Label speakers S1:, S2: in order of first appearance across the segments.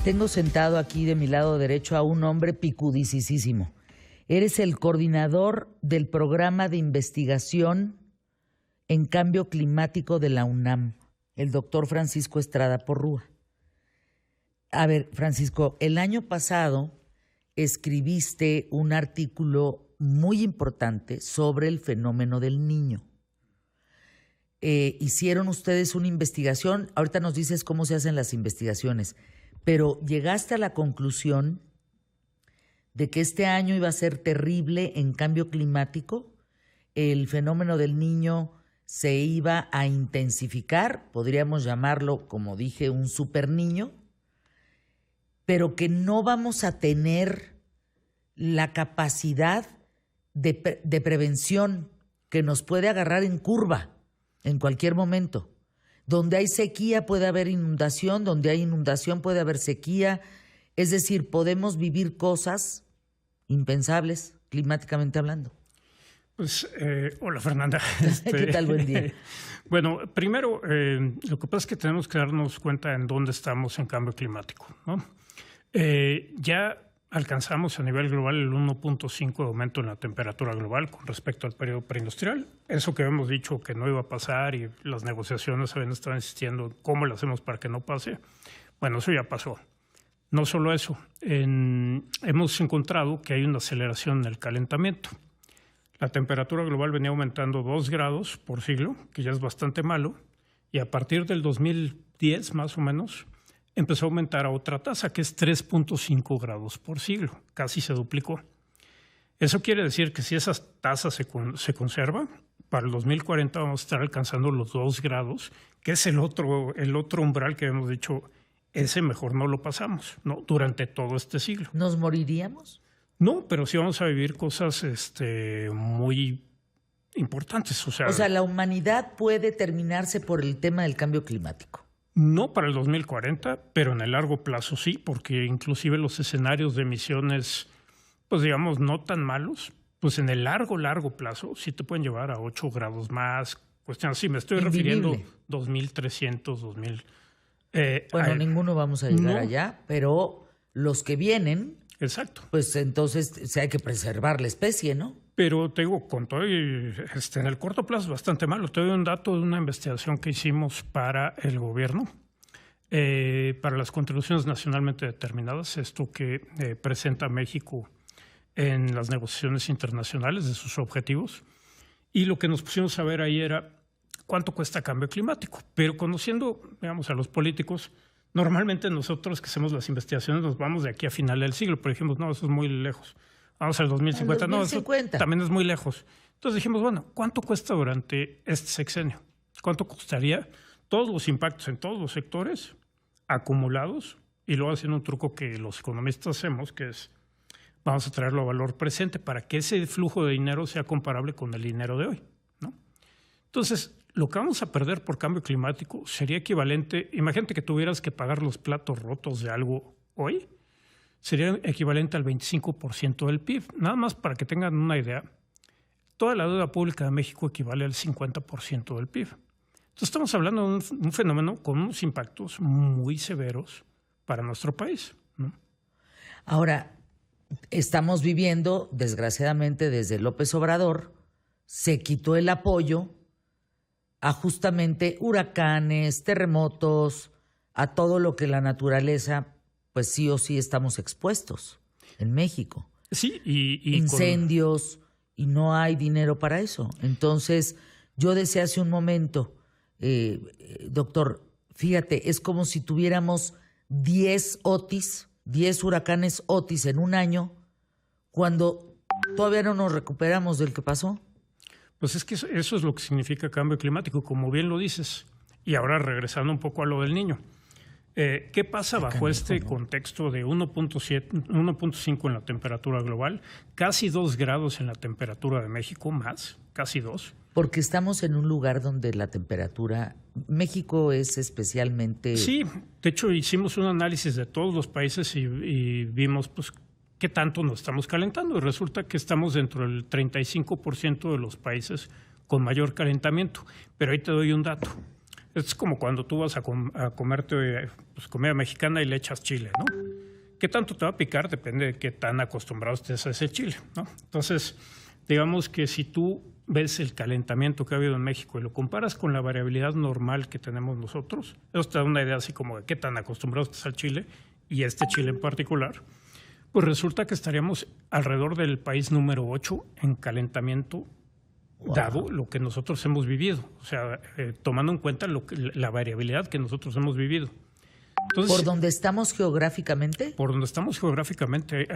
S1: Tengo sentado aquí de mi lado derecho a un hombre picudicísimo. Eres el coordinador del programa de investigación en cambio climático de la UNAM, el doctor Francisco Estrada Porrúa. A ver, Francisco, el año pasado escribiste un artículo muy importante sobre el fenómeno del Niño. Hicieron ustedes una investigación, ahorita nos dices cómo se hacen las investigaciones, pero llegaste a la conclusión de que este año iba a ser terrible en cambio climático, el fenómeno del Niño se iba a intensificar, podríamos llamarlo, como dije, un super niño, pero que no vamos a tener la capacidad de prevención que nos puede agarrar en curva en cualquier momento. Donde hay sequía puede haber inundación, donde hay inundación puede haber sequía. Es decir, podemos vivir cosas impensables climáticamente hablando.
S2: Pues, hola Fernanda.
S1: ¿Qué tal? Buen día.
S2: Bueno, primero, lo que pasa es que tenemos que darnos cuenta en dónde estamos en cambio climático, ¿no? Ya alcanzamos a nivel global el 1.5 de aumento en la temperatura global con respecto al periodo preindustrial. Eso que habíamos dicho que no iba a pasar y las negociaciones habían estado insistiendo cómo lo hacemos para que no pase. Bueno, eso ya pasó. No solo eso, hemos encontrado que hay una aceleración en el calentamiento. La temperatura global venía aumentando 2 grados por siglo, que ya es bastante malo, y a partir del 2010 más o menos empezó a aumentar a otra tasa, que es 3.5 grados por siglo, casi se duplicó. Eso quiere decir que si esa tasa se conserva, para el 2040 vamos a estar alcanzando los 2 grados, que es el otro umbral que hemos dicho, ese mejor no lo pasamos, ¿no? Durante todo este siglo.
S1: ¿Nos moriríamos?
S2: No, pero sí vamos a vivir cosas muy importantes. O sea,
S1: la humanidad puede terminarse por el tema del cambio climático.
S2: No para el 2040, pero en el largo plazo sí, porque inclusive los escenarios de emisiones, pues digamos, no tan malos, pues en el largo plazo sí te pueden llevar a 8 grados más. Cuestión así, me estoy refiriendo 2300, 2000.
S1: Bueno, ninguno vamos a llegar allá, pero los que vienen,
S2: exacto,
S1: pues entonces hay que preservar la especie, ¿no?
S2: Pero te digo, con todo en el corto plazo es bastante malo. Te doy un dato de una investigación que hicimos para el gobierno, para las contribuciones nacionalmente determinadas, esto que presenta México en las negociaciones internacionales de sus objetivos. Y lo que nos pusimos a ver ahí era cuánto cuesta cambio climático. Pero conociendo, digamos, a los políticos, normalmente nosotros que hacemos las investigaciones nos vamos de aquí a final del siglo, pero dijimos, no, eso es muy lejos. Vamos al 2050. No, eso también es muy lejos. Entonces dijimos, bueno, ¿cuánto cuesta durante este sexenio? ¿Cuánto costaría todos los impactos en todos los sectores acumulados? Y luego haciendo un truco que los economistas hacemos, que es, vamos a traerlo a valor presente para que ese flujo de dinero sea comparable con el dinero de hoy, ¿no? Entonces, lo que vamos a perder por cambio climático sería equivalente, imagínate que tuvieras que pagar los platos rotos de algo hoy, sería equivalente al 25% del PIB. Nada más para que tengan una idea, toda la deuda pública de México equivale al 50% del PIB. Entonces estamos hablando de un fenómeno con unos impactos muy severos para nuestro país, ¿no?
S1: Ahora, estamos viviendo, desgraciadamente, desde López Obrador, se quitó el apoyo a justamente huracanes, terremotos, a todo lo que la naturaleza, pues sí o sí estamos expuestos en México.
S2: Sí,
S1: incendios, y no hay dinero para eso. Entonces, yo decía hace un momento, doctor, fíjate, es como si tuviéramos 10 Otis, 10 huracanes Otis en un año, cuando todavía no nos recuperamos del que pasó.
S2: Pues es que eso es lo que significa cambio climático, como bien lo dices. Y ahora regresando un poco a lo del Niño. ¿Qué pasa bajo este contexto de 1.5 en la temperatura global, casi 2 grados en la temperatura de México, más, casi 2?
S1: Porque estamos en un lugar donde la temperatura, México es especialmente...
S2: Sí, de hecho hicimos un análisis de todos los países y vimos pues qué tanto nos estamos calentando y resulta que estamos dentro del 35% de los países con mayor calentamiento. Pero ahí te doy un dato. Es como cuando tú vas a comerte pues, comida mexicana y le echas chile, ¿no? ¿Qué tanto te va a picar? Depende de qué tan acostumbrado estés a ese chile, ¿no? Entonces, digamos que si tú ves el calentamiento que ha habido en México y lo comparas con la variabilidad normal que tenemos nosotros, eso te da una idea así como de qué tan acostumbrado estás al chile, y este chile en particular, pues resulta que estaríamos alrededor del país número 8 en calentamiento, dado lo que nosotros hemos vivido, o sea, tomando en cuenta la variabilidad que nosotros hemos vivido. Entonces,
S1: ¿por donde estamos geográficamente?
S2: Por donde estamos geográficamente,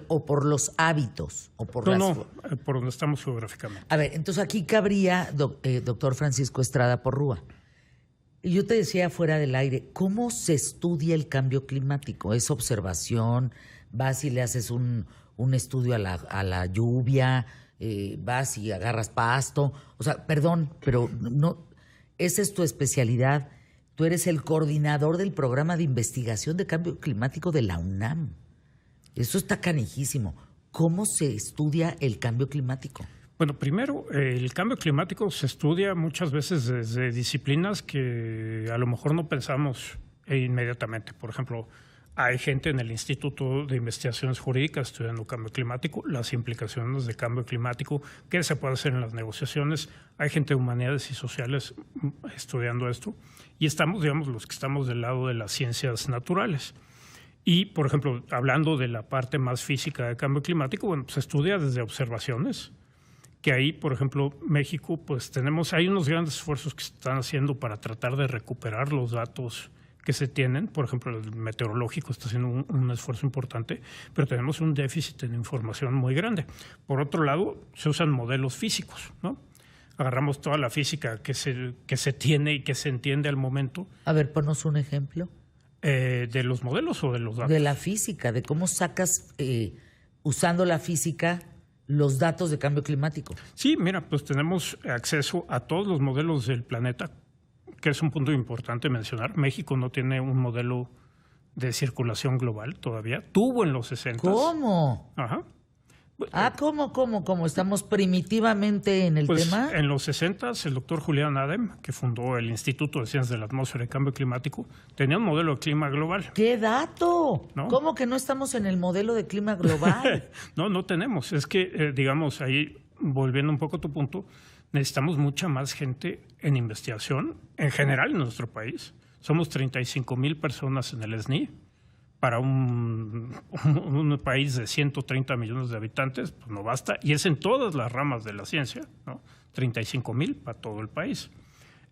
S1: ¿O por los hábitos? O por
S2: por donde estamos geográficamente.
S1: A ver, entonces aquí cabría, doctor Francisco Estrada Porrúa. Y yo te decía fuera del aire, ¿cómo se estudia el cambio climático? ¿Es observación? ¿Vas y le haces un estudio a la lluvia? ¿Vas y agarras pasto? O sea, perdón, pero no, esa es tu especialidad. Tú eres el coordinador del programa de investigación de cambio climático de la UNAM. Eso está canijísimo. ¿Cómo se estudia el cambio climático?
S2: Bueno, primero, el cambio climático se estudia muchas veces desde disciplinas que a lo mejor no pensamos inmediatamente. Por ejemplo, hay gente en el Instituto de Investigaciones Jurídicas estudiando cambio climático, las implicaciones de cambio climático, qué se puede hacer en las negociaciones. Hay gente de humanidades y sociales estudiando esto. Y estamos, digamos, los que estamos del lado de las ciencias naturales. Y, por ejemplo, hablando de la parte más física del cambio climático, bueno, se estudia desde observaciones, que ahí, por ejemplo, México, pues hay unos grandes esfuerzos que se están haciendo para tratar de recuperar los datos que se tienen. Por ejemplo, el meteorológico está haciendo un esfuerzo importante, pero tenemos un déficit de información muy grande. Por otro lado, se usan modelos físicos, ¿no? Agarramos toda la física que se tiene y que se entiende al momento.
S1: A ver, ponos un ejemplo.
S2: ¿De los modelos o de los datos?
S1: De la física, de cómo sacas, usando la física, los datos de cambio climático.
S2: Sí, mira, pues tenemos acceso a todos los modelos del planeta, que es un punto importante mencionar. México no tiene un modelo de circulación global todavía. Tuvo en los 60.
S1: ¿Cómo?
S2: Ajá.
S1: ¿Cómo? ¿Estamos primitivamente en el tema?
S2: En los 60, el doctor Julián Adem, que fundó el Instituto de Ciencias de la Atmósfera y Cambio Climático, tenía un modelo de clima global.
S1: ¡Qué dato!
S2: ¿No?
S1: ¿Cómo que no estamos en el modelo de clima global?
S2: No tenemos. Es que, digamos, ahí, volviendo un poco a tu punto, necesitamos mucha más gente en investigación, en general en nuestro país. Somos 35,000 personas en el SNI. Para un país de 130 millones de habitantes, pues no basta. Y es en todas las ramas de la ciencia, ¿no? 35,000 para todo el país.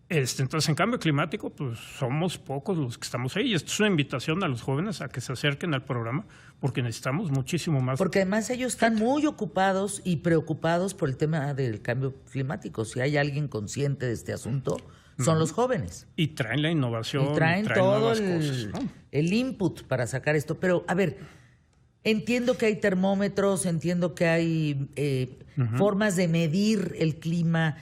S2: Entonces, en cambio climático, pues somos pocos los que estamos ahí. Y esto es una invitación a los jóvenes a que se acerquen al programa, porque necesitamos muchísimo más.
S1: Porque además ellos están muy ocupados y preocupados por el tema del cambio climático. Si hay alguien consciente de este asunto, son los jóvenes.
S2: Y traen la innovación.
S1: Y traen todo
S2: nuevas cosas, ¿no?
S1: el input para sacar esto. Pero, a ver, entiendo que hay termómetros, entiendo que hay formas de medir el clima.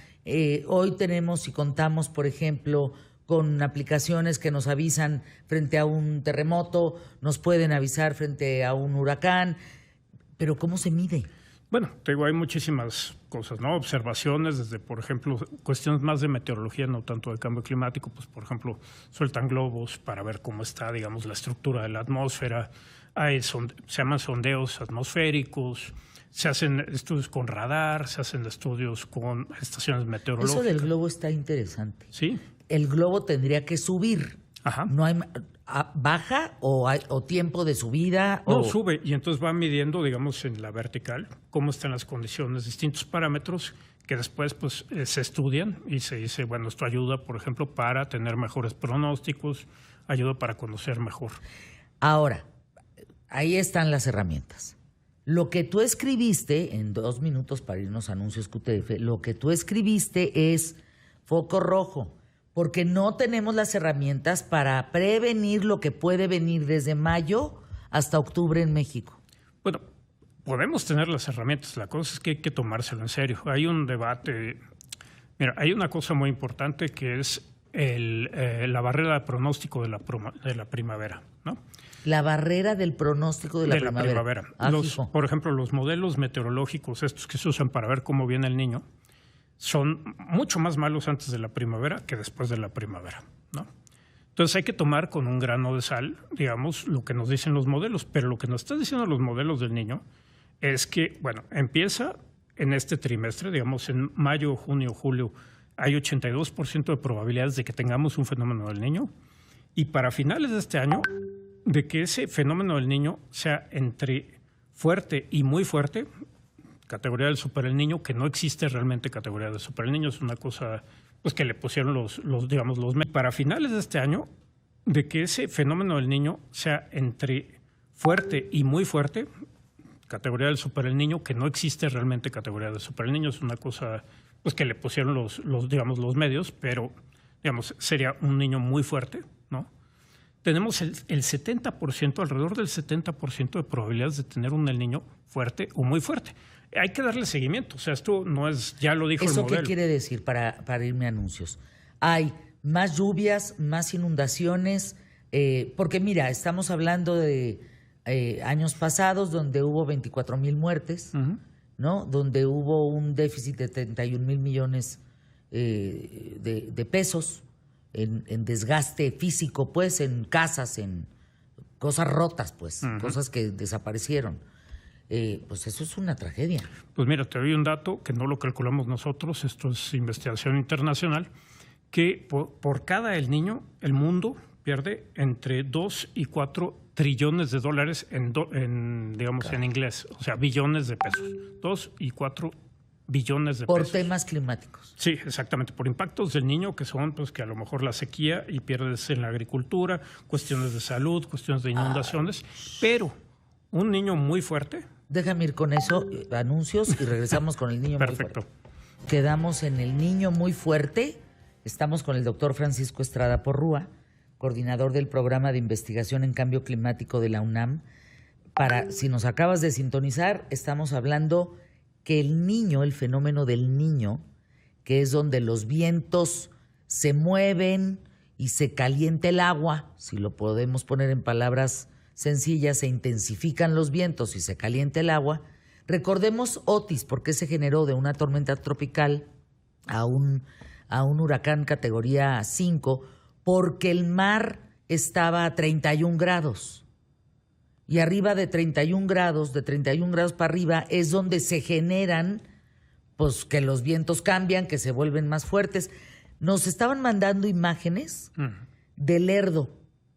S1: Hoy tenemos y contamos, por ejemplo, con aplicaciones que nos avisan frente a un terremoto, nos pueden avisar frente a un huracán. Pero, ¿cómo se mide?
S2: Bueno, te digo, hay muchísimas cosas, ¿no? Observaciones desde, por ejemplo, cuestiones más de meteorología, no tanto de cambio climático, pues, por ejemplo, sueltan globos para ver cómo está, digamos, la estructura de la atmósfera. Se llaman sondeos atmosféricos, se hacen estudios con radar, se hacen estudios con estaciones meteorológicas.
S1: Eso del globo está interesante.
S2: Sí.
S1: El globo tendría que subir.
S2: Ajá.
S1: No hay baja o tiempo de subida.
S2: No, sube y entonces va midiendo, digamos, en la vertical cómo están las condiciones, distintos parámetros que después pues se estudian y se dice, bueno, esto ayuda, por ejemplo, para tener mejores pronósticos, ayuda para conocer mejor.
S1: Ahora, ahí están las herramientas. Lo que tú escribiste, en 2 minutos para irnos a anuncios QTF, lo que tú escribiste es foco rojo, porque no tenemos las herramientas para prevenir lo que puede venir desde mayo hasta octubre en México.
S2: Bueno, podemos tener las herramientas, la cosa es que hay que tomárselo en serio. Hay un debate, mira, hay una cosa muy importante que es la barrera de pronóstico de la primavera, ¿no?
S1: La barrera del pronóstico de la primavera.
S2: Por ejemplo, los modelos meteorológicos, estos que se usan para ver cómo viene el Niño, son mucho más malos antes de la primavera que después de la primavera, ¿no? Entonces hay que tomar con un grano de sal, digamos, lo que nos dicen los modelos, pero lo que nos están diciendo los modelos del niño es que, bueno, empieza en este trimestre, digamos, en mayo, junio, julio, hay 82% de probabilidades de que tengamos un fenómeno del niño, y para finales de este año, de que ese fenómeno del niño sea entre fuerte y muy fuerte, categoría del super el niño, que no existe realmente categoría del super el niño, es una cosa pues que le pusieron los para finales de este año, de que ese fenómeno del niño sea entre fuerte y muy fuerte, categoría del super el niño, que no existe realmente categoría del super el niño, es una cosa pues que le pusieron los medios, pero digamos sería un niño muy fuerte, ¿no? Tenemos el 70%, alrededor del 70% de probabilidades de tener un El Niño fuerte o muy fuerte. Hay que darle seguimiento. O sea, esto no es, ya lo dijo el modelo.
S1: ¿Eso qué quiere decir para irme a anuncios? Hay más lluvias, más inundaciones, porque mira, estamos hablando de años pasados donde hubo 24,000 muertes, ¿no? Donde hubo un déficit de 31,000 millones de pesos. En desgaste físico, pues, en casas, en cosas rotas, pues, cosas que desaparecieron. Pues eso es una tragedia.
S2: Pues mira, te doy un dato que no lo calculamos nosotros, esto es investigación internacional, que por cada El Niño, el mundo pierde entre 2 y 4 trillones de dólares digamos, en inglés, o sea, billones de pesos. 2 y 4 billones de pesos.
S1: Por temas climáticos.
S2: Sí, exactamente, por impactos del niño que son pues que a lo mejor la sequía y pierdes en la agricultura, cuestiones de salud, cuestiones de inundaciones, pero un niño muy fuerte.
S1: Déjame ir con eso, anuncios y regresamos con el niño muy fuerte.
S2: Perfecto.
S1: Quedamos en el niño muy fuerte. Estamos con el doctor Francisco Estrada Porrúa, coordinador del programa de investigación en cambio climático de la UNAM. Si nos acabas de sintonizar, estamos hablando que el niño, el fenómeno del niño, que es donde los vientos se mueven y se calienta el agua, si lo podemos poner en palabras sencillas, se intensifican los vientos y se calienta el agua. Recordemos Otis, porque se generó de una tormenta tropical a un huracán categoría 5, porque el mar estaba a 31 grados. Y arriba de 31 grados para arriba, es donde se generan, pues que los vientos cambian, que se vuelven más fuertes. Nos estaban mandando imágenes de Lerdo,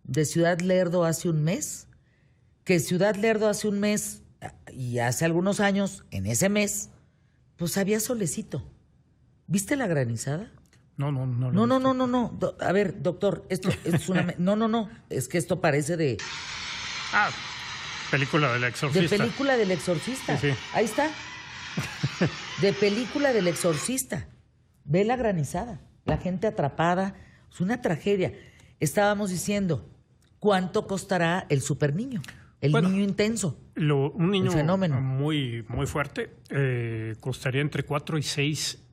S1: de Ciudad Lerdo hace un mes, que Ciudad Lerdo hace un mes y hace algunos años, en ese mes, pues había solecito. ¿Viste la granizada?
S2: No.
S1: No. A ver, doctor, esto es una... No, es que esto parece de...
S2: Película del Exorcista.
S1: De película del Exorcista.
S2: Sí.
S1: Ahí está. De película del Exorcista. Ve la granizada, la gente atrapada. Es una tragedia. Estábamos diciendo, ¿cuánto costará el super niño? Niño intenso.
S2: Un niño
S1: fenómeno
S2: muy, muy fuerte costaría entre 4 y 6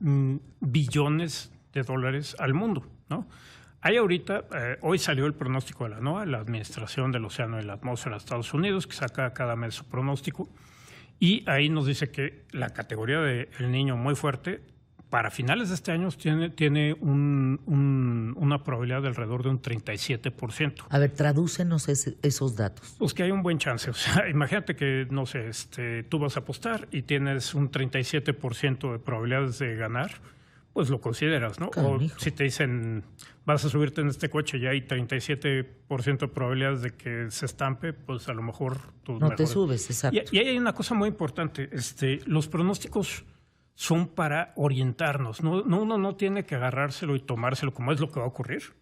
S2: billones de dólares al mundo, ¿no? Hay ahorita, hoy salió el pronóstico de la NOAA, la Administración del Océano y la Atmósfera de Estados Unidos, que saca cada mes su pronóstico, y ahí nos dice que la categoría de El Niño muy fuerte, para finales de este año tiene una probabilidad de alrededor de un 37%.
S1: A ver, tradúcenos esos datos.
S2: Pues que hay un buen chance. O sea, imagínate que, no sé, tú vas a apostar y tienes un 37% de probabilidades de ganar, pues lo consideras, ¿no?
S1: Canijo.
S2: O si te dicen, vas a subirte en este coche y hay 37% de probabilidades de que se estampe, pues a lo mejor tú
S1: no te subes, exacto.
S2: Y ahí hay una cosa muy importante. Los pronósticos son para orientarnos. Uno no tiene que agarrárselo y tomárselo como es lo que va a ocurrir.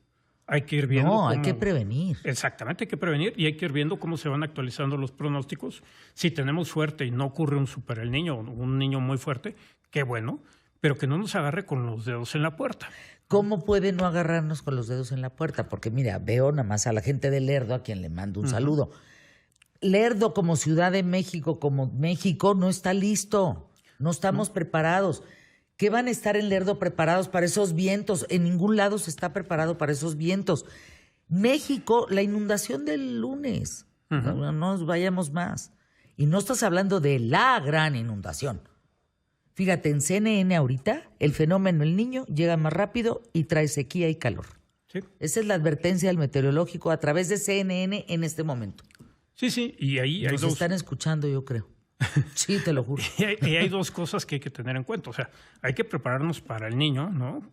S2: Hay que ir viendo.
S1: No, hay que prevenir.
S2: Exactamente, hay que prevenir y hay que ir viendo cómo se van actualizando los pronósticos. Si tenemos suerte y no ocurre un super el niño, un niño muy fuerte, qué bueno, pero que no nos agarre con los dedos en la puerta.
S1: ¿Cómo puede no agarrarnos con los dedos en la puerta? Porque mira, veo nada más a la gente de Lerdo, a quien le mando un saludo. Lerdo como Ciudad de México, como México, no está listo. No estamos preparados. ¿Qué van a estar en Lerdo preparados para esos vientos? En ningún lado se está preparado para esos vientos. México, la inundación del lunes. No nos vayamos más. Y no estás hablando de la gran inundación. Fíjate, en CNN ahorita, el fenómeno El Niño llega más rápido y trae sequía y calor.
S2: Sí.
S1: Esa es la advertencia del meteorológico a través de CNN en este momento.
S2: Sí, y ahí
S1: Nos están escuchando, yo creo. Sí, te lo juro.
S2: Y hay dos cosas que hay que tener en cuenta. O sea, hay que prepararnos para el niño, ¿no?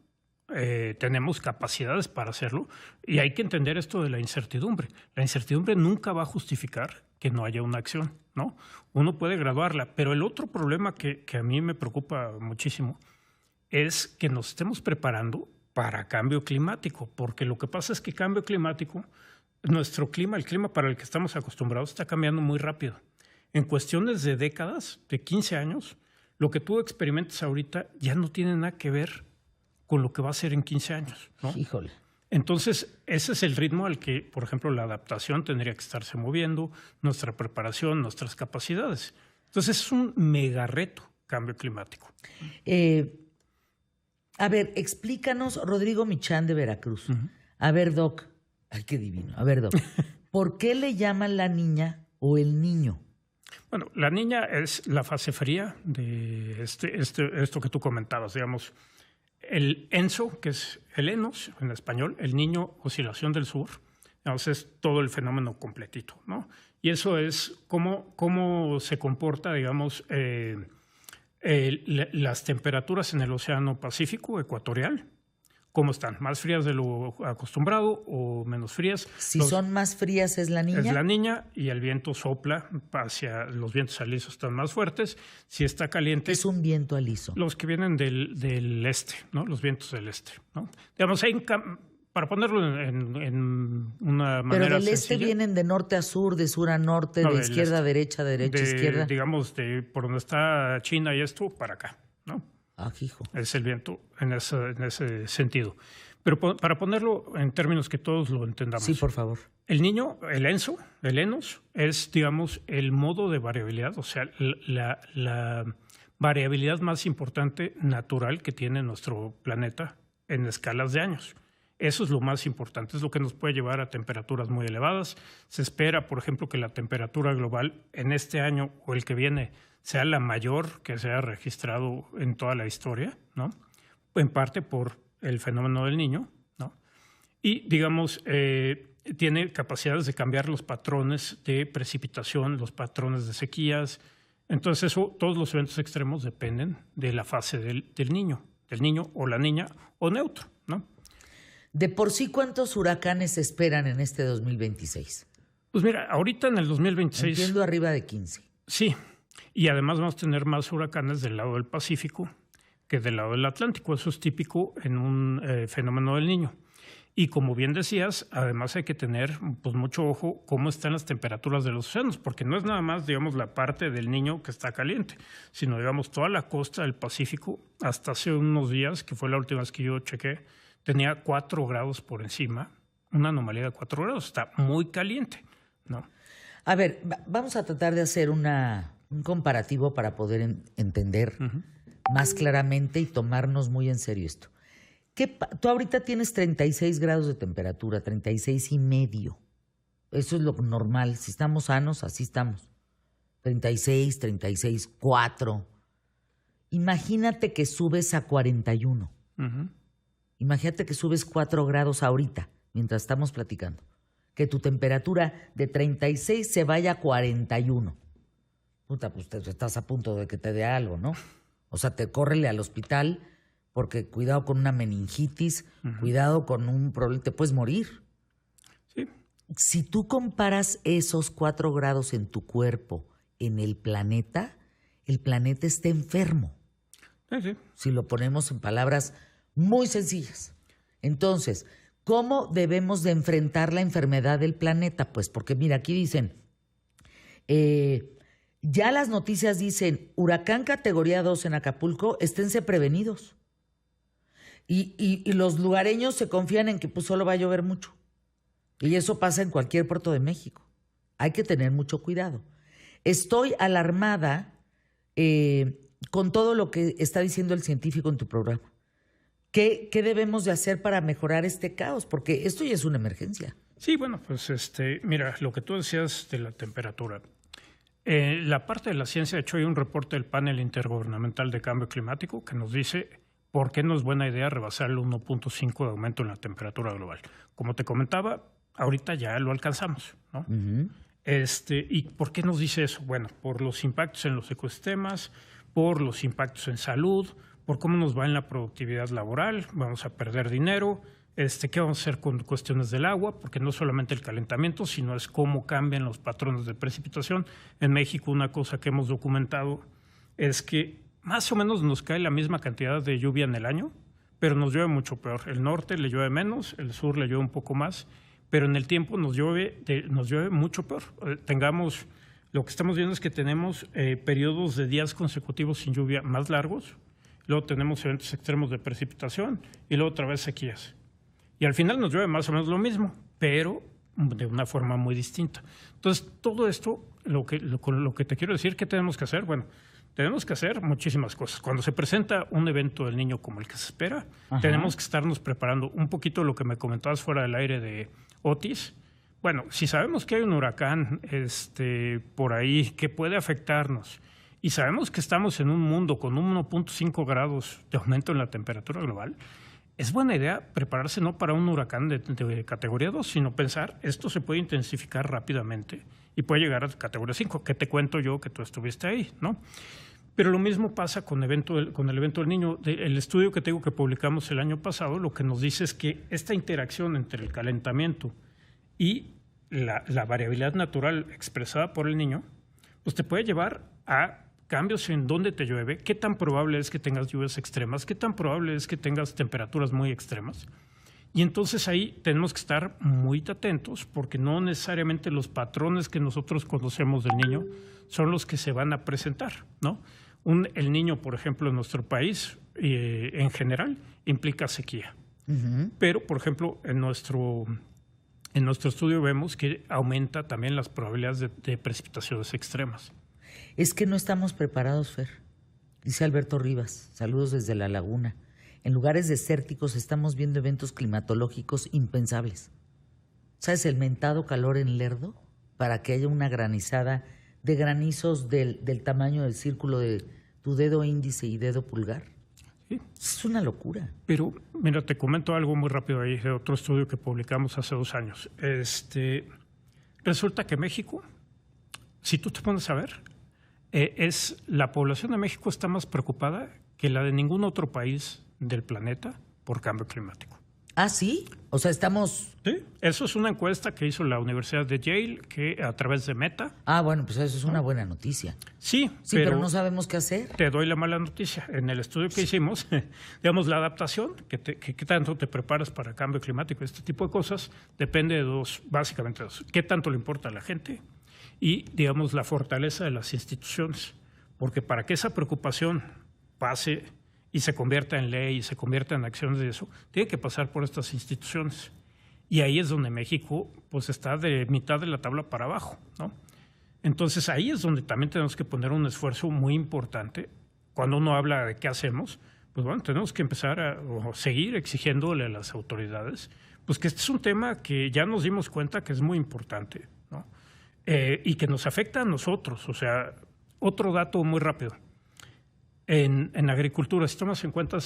S2: Tenemos capacidades para hacerlo y hay que entender esto de la incertidumbre. La incertidumbre nunca va a justificar que no haya una acción, ¿no? Uno puede graduarla, pero el otro problema que a mí me preocupa muchísimo es que nos estemos preparando para cambio climático, porque lo que pasa es que cambio climático, nuestro clima, el clima para el que estamos acostumbrados, está cambiando muy rápido. En cuestiones de décadas, de 15 años, lo que tú experimentas ahorita ya no tiene nada que ver con lo que va a ser en 15 años, ¿no?
S1: Híjole.
S2: Entonces, ese es el ritmo al que, por ejemplo, la adaptación tendría que estarse moviendo, nuestra preparación, nuestras capacidades. Entonces, es un mega reto, cambio climático.
S1: A ver, explícanos, Rodrigo Michán de Veracruz. A ver, Doc. Ay, qué divino. A ver, Doc. ¿Por qué le llaman la niña o el niño?
S2: Bueno, la niña es la fase fría de esto que tú comentabas, digamos. El ENSO, que es el ENOS en español, el Niño Oscilación del Sur, digamos, es todo el fenómeno completito, ¿no? Y eso es cómo se comporta, digamos, las temperaturas en el Océano Pacífico ecuatorial. ¿Cómo están? ¿Más frías de lo acostumbrado o menos frías?
S1: Si son más frías, ¿es la niña?
S2: Es la niña y el viento sopla hacia los vientos alisos están más fuertes. Si está caliente...
S1: ¿Qué es un viento aliso?
S2: Los que vienen del este, ¿no? Los vientos del este, ¿no? Digamos, para ponerlo en una manera
S1: Pero del
S2: sencilla,
S1: este vienen de norte a sur, de sur a norte,
S2: no,
S1: de izquierda a derecha, de derecha a izquierda.
S2: Digamos, por donde está China y esto, para acá, ¿no?
S1: Ah, hijo.
S2: Es el viento en ese sentido. Pero para ponerlo en términos que todos lo entendamos.
S1: Sí, por favor.
S2: El niño, el ENOS, es, digamos, el modo de variabilidad, o sea, la variabilidad más importante natural que tiene nuestro planeta en escalas de años. Eso es lo más importante, es lo que nos puede llevar a temperaturas muy elevadas. Se espera, por ejemplo, que la temperatura global en este año o el que viene sea la mayor que se ha registrado en toda la historia, ¿no? En parte por el fenómeno del Niño, ¿no? Y, digamos, tiene capacidades de cambiar los patrones de precipitación, los patrones de sequías. Entonces, todos los eventos extremos dependen de la fase del niño o la niña o neutro, ¿no?
S1: De por sí, ¿cuántos huracanes se esperan en este 2026?
S2: Pues mira, ahorita en el 2026...
S1: Entiendo arriba de 15.
S2: Sí, y además vamos a tener más huracanes del lado del Pacífico que del lado del Atlántico. Eso es típico en un fenómeno del Niño. Y como bien decías, además hay que tener pues, mucho ojo cómo están las temperaturas de los océanos, porque no es nada más, digamos, la parte del Niño que está caliente, sino, digamos, toda la costa del Pacífico, hasta hace unos días, que fue la última vez que yo chequé, tenía 4 grados por encima, una anomalía de 4 grados, está muy caliente, ¿no?
S1: A ver, vamos a tratar de hacer un comparativo para poder entender más claramente y tomarnos muy en serio esto. Tú ahorita tienes 36 grados de temperatura, 36 y medio. Eso es lo normal. Si estamos sanos, así estamos. 36, 36, 4. Imagínate que subes a 41. Imagínate que subes 4 grados ahorita, mientras estamos platicando. Que tu temperatura de 36 se vaya a 41. Puta, pues estás a punto de que te dé algo, ¿no? O sea, córrele al hospital porque cuidado con una meningitis, cuidado con un problema, te puedes morir.
S2: Sí.
S1: Si tú comparas esos 4 grados en tu cuerpo, en el planeta está enfermo.
S2: Sí.
S1: Si lo ponemos en palabras muy sencillas. Entonces, ¿cómo debemos de enfrentar la enfermedad del planeta? Pues porque mira, aquí dicen, ya las noticias dicen, huracán categoría 2 en Acapulco, esténse prevenidos. Y los lugareños se confían en que pues, solo va a llover mucho. Y eso pasa en cualquier puerto de México. Hay que tener mucho cuidado. Estoy alarmada con todo lo que está diciendo el científico en tu programa. ¿Qué debemos de hacer para mejorar este caos? Porque esto ya es una emergencia.
S2: Sí, bueno, pues mira, lo que tú decías de la temperatura. La parte de la ciencia, de hecho, hay un reporte del Panel Intergubernamental de Cambio Climático que nos dice por qué no es buena idea rebasar el 1.5 de aumento en la temperatura global. Como te comentaba, ahorita ya lo alcanzamos, ¿no? ¿Y por qué nos dice eso? Bueno, por los impactos en los ecosistemas, por los impactos en salud, por cómo nos va en la productividad laboral, vamos a perder dinero. ¿Qué vamos a hacer con cuestiones del agua? Porque no solamente el calentamiento, sino es cómo cambian los patrones de precipitación. En México, una cosa que hemos documentado es que más o menos nos cae la misma cantidad de lluvia en el año, pero nos llueve mucho peor. El norte le llueve menos, el sur le llueve un poco más, pero en el tiempo nos llueve mucho peor. Lo que estamos viendo es que tenemos periodos de días consecutivos sin lluvia más largos, luego tenemos eventos extremos de precipitación y luego otra vez sequías. Y al final nos llueve más o menos lo mismo, pero de una forma muy distinta. Entonces, todo esto, lo que te quiero decir, ¿qué tenemos que hacer? Bueno, tenemos que hacer muchísimas cosas. Cuando se presenta un evento del Niño como el que se espera, tenemos que estarnos preparando un poquito lo que me comentabas fuera del aire de Otis. Bueno, si sabemos que hay un huracán por ahí que puede afectarnos y sabemos que estamos en un mundo con 1.5 grados de aumento en la temperatura global, es buena idea prepararse no para un huracán de categoría 2, sino pensar, esto se puede intensificar rápidamente y puede llegar a categoría 5, que te cuento yo que tú estuviste ahí, ¿no? Pero lo mismo pasa con el evento del Niño. El estudio que te digo que publicamos el año pasado, lo que nos dice es que esta interacción entre el calentamiento y la variabilidad natural expresada por el Niño, pues te puede llevar a cambios en dónde te llueve, qué tan probable es que tengas lluvias extremas, qué tan probable es que tengas temperaturas muy extremas. Y entonces ahí tenemos que estar muy atentos porque no necesariamente los patrones que nosotros conocemos del Niño son los que se van a presentar, ¿no? El Niño, por ejemplo, en nuestro país, en general, implica sequía. Pero, por ejemplo, en nuestro estudio vemos que aumenta también las probabilidades de precipitaciones extremas.
S1: Es que no estamos preparados, Fer. Dice Alberto Rivas, saludos desde La Laguna. En lugares desérticos estamos viendo eventos climatológicos impensables. ¿Sabes el mentado calor en Lerdo? Para que haya una granizada de granizos del tamaño del círculo de tu dedo índice y dedo pulgar. Sí. Es una locura.
S2: Pero, mira, te comento algo muy rápido ahí de otro estudio que publicamos hace 2 años. Resulta que México, si tú te pones a ver, la población de México está más preocupada que la de ningún otro país del planeta por cambio climático.
S1: ¿Ah, sí? O sea, estamos...
S2: Sí, eso es una encuesta que hizo la Universidad de Yale que a través de Meta.
S1: Ah, bueno, pues eso es una buena noticia.
S2: Sí,
S1: pero no sabemos qué hacer.
S2: Te doy la mala noticia. En el estudio que hicimos, digamos, la adaptación, que tanto te preparas para cambio climático, este tipo de cosas, depende de básicamente dos. ¿Qué tanto le importa a la gente? Y, digamos, la fortaleza de las instituciones. Porque para que esa preocupación pase y se convierta en ley y se convierta en acciones de eso, tiene que pasar por estas instituciones. Y ahí es donde México pues está de mitad de la tabla para abajo, ¿no? Entonces ahí es donde también tenemos que poner un esfuerzo muy importante. Cuando uno habla de qué hacemos, pues bueno, tenemos que empezar o seguir exigiéndole a las autoridades, pues que este es un tema que ya nos dimos cuenta que es muy importante, ¿no? Y que nos afecta a nosotros. O sea, otro dato muy rápido. En agricultura, si tomas en cuenta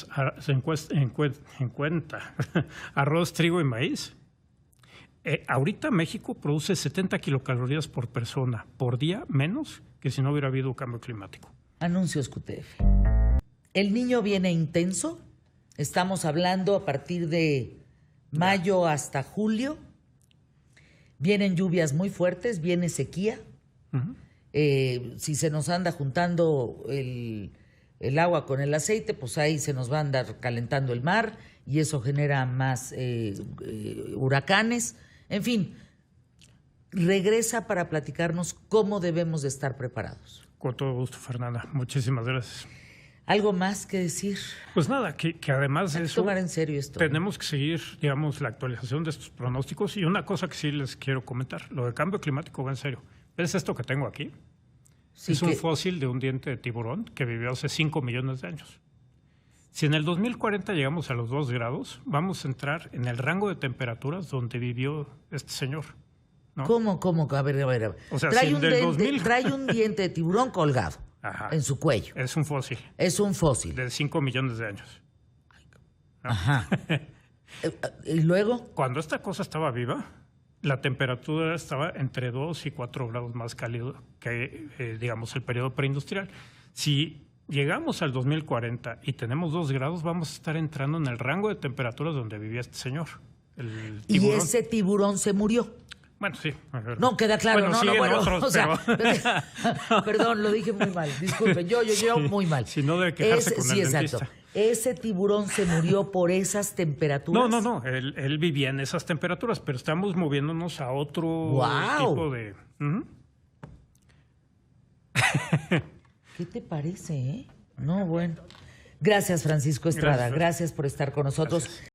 S2: arroz, trigo y maíz, ahorita México produce 70 kilocalorías por persona por día menos que si no hubiera habido cambio climático.
S1: Anuncios QTF. El Niño viene intenso. Estamos hablando a partir de mayo hasta julio. Vienen lluvias muy fuertes, viene sequía. Si se nos anda juntando el agua con el aceite, pues ahí se nos va a andar calentando el mar y eso genera más huracanes. En fin, regresa para platicarnos cómo debemos de estar preparados.
S2: Con todo gusto, Fernanda. Muchísimas gracias.
S1: ¿Algo más que decir?
S2: Pues nada, que además de eso,
S1: tomar en serio esto.
S2: Tenemos que seguir, digamos, la actualización de estos pronósticos. Y una cosa que sí les quiero comentar, lo del cambio climático va en serio. ¿Ves esto que tengo aquí? Sí, es un fósil de un diente de tiburón que vivió hace 5 millones de años. Si en el 2040 llegamos a los 2 grados, vamos a entrar en el rango de temperaturas donde vivió este señor. ¿no?
S1: ¿Cómo? A ver.
S2: O sea,
S1: trae,
S2: si
S1: un
S2: del
S1: diente,
S2: 2000...
S1: trae un diente de tiburón colgado en su cuello.
S2: Es un fósil.
S1: Es un fósil.
S2: De 5 millones de años. ¿No?
S1: Ajá. ¿Y luego?
S2: Cuando esta cosa estaba viva, la temperatura estaba entre 2 y 4 grados más cálido que, digamos, el periodo preindustrial. Si llegamos al 2040 y tenemos 2 grados, vamos a estar entrando en el rango de temperaturas donde vivía este señor, el tiburón.
S1: Y ese tiburón se murió.
S2: Bueno, sí.
S1: No, queda claro.
S2: Bueno, otros,
S1: o sea, perdón, lo dije muy mal. Disculpen, yo muy mal.
S2: Si no debe quejarse con el dentista.
S1: Exacto. ¿Ese tiburón se murió por esas temperaturas?
S2: No. Él vivía en esas temperaturas, pero estamos moviéndonos a otro tipo de...
S1: ¿Qué te parece, No, bueno. Gracias, Francisco Estrada. Gracias por estar con nosotros. Gracias.